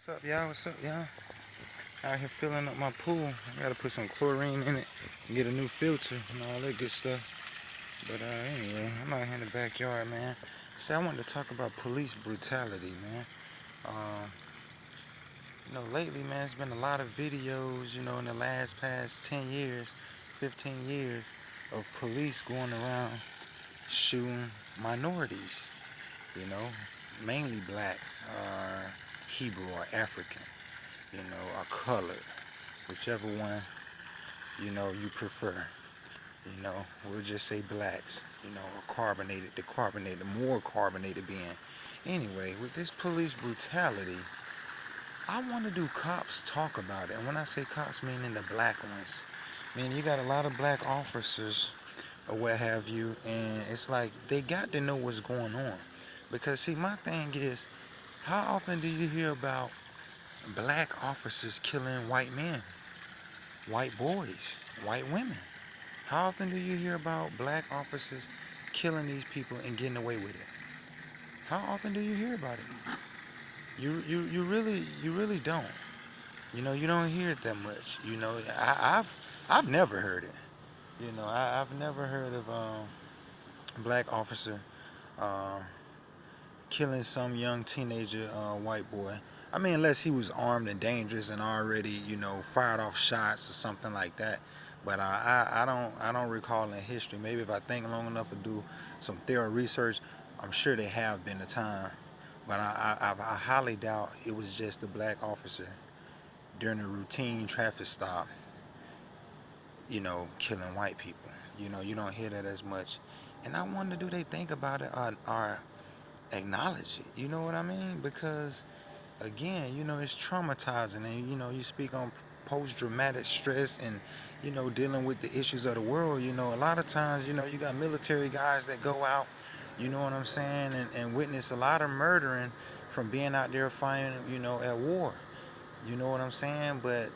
What's up, y'all? What's up, y'all? Out here filling up my pool. I gotta put some chlorine in it and get a new filter and all that good stuff. But anyway, I'm out here in the backyard, man. See, I wanted to talk about police brutality, man. Um, lately, man, it's been a lot of videos, in the past 10 years, 15 years of police going around shooting minorities, you know, mainly black, Hebrew or African, or colored, whichever one, you prefer. We'll just say blacks, or carbonated, the more carbonated being. Anyway, with this police brutality, I wonder do cops talk about it? And when I say cops, meaning the black ones. Man, you got a lot of black officers or what have you, and it's like they got to know what's going on. Because see, my thing is, how often do you hear about black officers killing white men, white boys, white women? How often do you hear about black officers killing these people and getting away with it? How often do you hear about it? You really don't. You don't hear it that much. I've never heard it. I've never heard of black officer um, killing some young teenager white boy. I mean, unless he was armed and dangerous and already, fired off shots or something like that. But I don't recall in history. Maybe if I think long enough to do some thorough research, I'm sure there have been a time. But I highly doubt it was just a black officer during a routine traffic stop, killing white people. You don't hear that as much. And I wonder, do they think about it or acknowledge it? You know what I mean? Because again, it's traumatizing, and you speak on post-traumatic stress and dealing with the issues of the world. A lot of times, you got military guys that go out, you know what I'm saying, and witness a lot of murdering from being out there fighting, at war. You know what I'm saying? But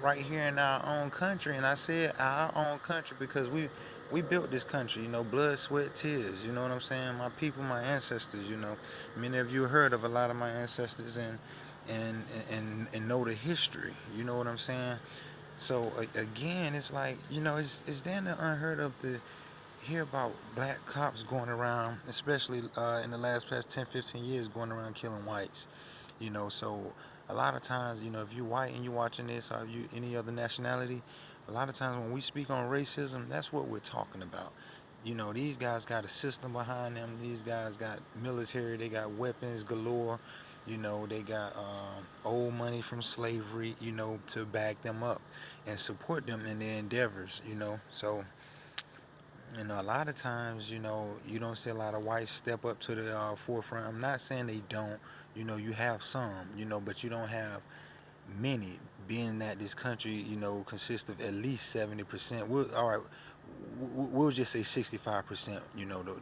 right here in our own country, and I said our own country because we built this country, blood, sweat, tears. You know what I'm saying? My people, my ancestors. Many of you heard of a lot of my ancestors and know the history. You know what I'm saying? So again, it's like it's damn near unheard of to hear about black cops going around, especially in the past 10, 15 years, going around killing whites. So a lot of times, if you white and you watching this, or you any other nationality, a lot of times when we speak on racism, that's what we're talking about. These guys got a system behind them. These guys got military. They got weapons galore. They got old money from slavery. To back them up and support them in their endeavors. So a lot of times, you don't see a lot of whites step up to the forefront. I'm not saying they don't. You have some, but you don't have many, being that this country, consists of at least 70%. All right, we'll just say 65%,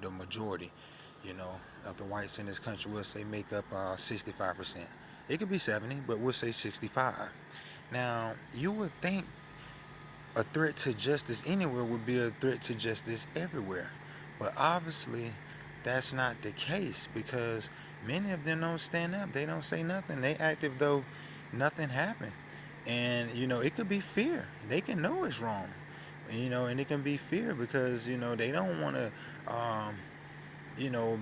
the majority, you know, of the whites in this country, we'll say make up 65%. It could be 70, but we'll say 65. Now, you would think a threat to justice anywhere would be a threat to justice everywhere. But obviously, that's not the case because many of them don't stand up. They don't say nothing. They act as though nothing happened. And, it could be fear. They can know it's wrong. And it can be fear because, they don't want to,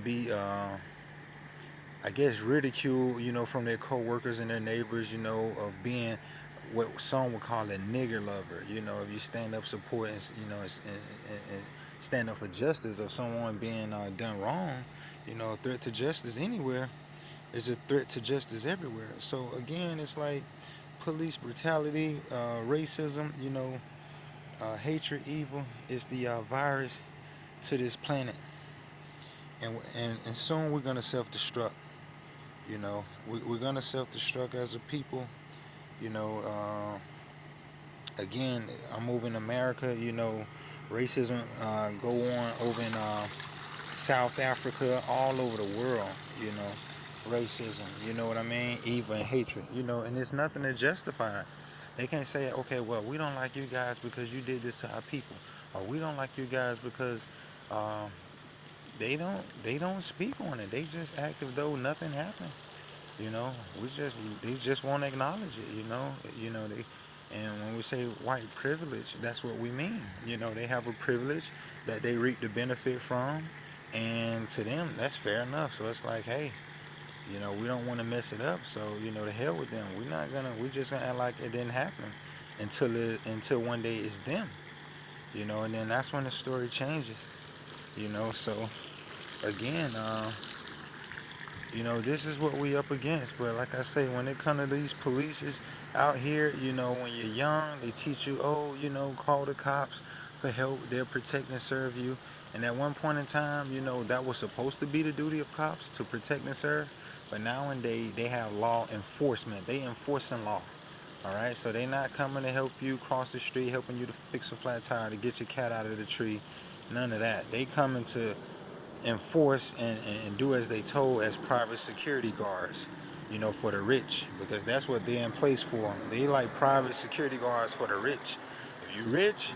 be, I guess, ridiculed, from their coworkers and their neighbors, of being what some would call a nigger lover. If you stand up supporting, and stand up for justice of someone being done wrong, a threat to justice anywhere is a threat to justice everywhere. So again, it's like police brutality, racism, hatred, evil is the virus to this planet, and soon we're gonna self-destruct. We're gonna self-destruct as a people. You know, again, I'm moving America. Racism go on over in South Africa, all over the world. You know, racism. You know what I mean? Evil and hatred. And there's nothing to justify it. They can't say, okay, well, we don't like you guys because you did this to our people, or we don't like you guys because uh, they don't speak on it. They just act as though nothing happened. You know, they just won't acknowledge it. They, and when we say white privilege, that's what we mean. They have a privilege that they reap the benefit from, and to them, that's fair enough. So it's like, hey, we don't want to mess it up. So to hell with them. We're just gonna act like it didn't happen until one day it's them. And then that's when the story changes. So again, this is what we up against. But like I say, when it comes to these polices out here, when you're young, they teach you, oh, call the cops for help. They'll protect and serve you. And at one point in time, that was supposed to be the duty of cops to protect and serve. But nowadays, they have law enforcement. They enforcing law. All right, so they not coming to help you cross the street, helping you to fix a flat tire, to get your cat out of the tree. None of that. They coming to enforce and do as they told as private security guards, for the rich, because that's what they're in place for. They like private security guards for the rich. If you're rich,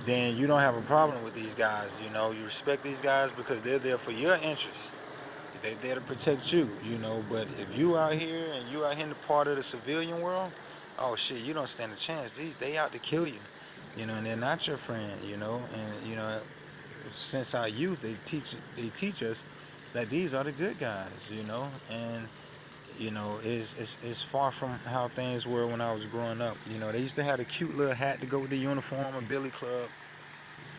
then you don't have a problem with these guys. You respect these guys because they're there for your interests. They're there to protect you. But if you out here and you out here in the part of the civilian world, oh shit, you don't stand a chance. They out to kill you. And they're not your friend. And since our youth, they teach us that these are the good guys, and it's far from how things were when I was growing up. They used to have a cute little hat to go with the uniform, a billy club,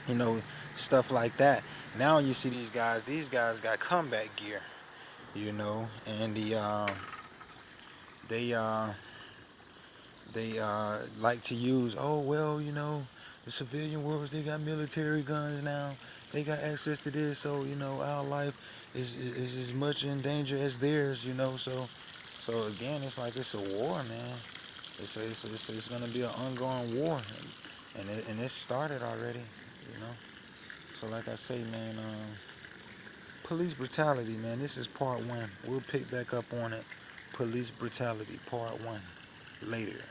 you know, stuff like that. Now you see these guys got combat gear, and they uh, they like to use, oh well, the civilian worlds, they got military guns now, they got access to this, so our life is as much in danger as theirs, so again, it's like it's a war, man. It's gonna be an ongoing war, and it started already, you know. So like I say, man, police brutality, man. This is part one. We'll pick back up on it. Police brutality, part one, later.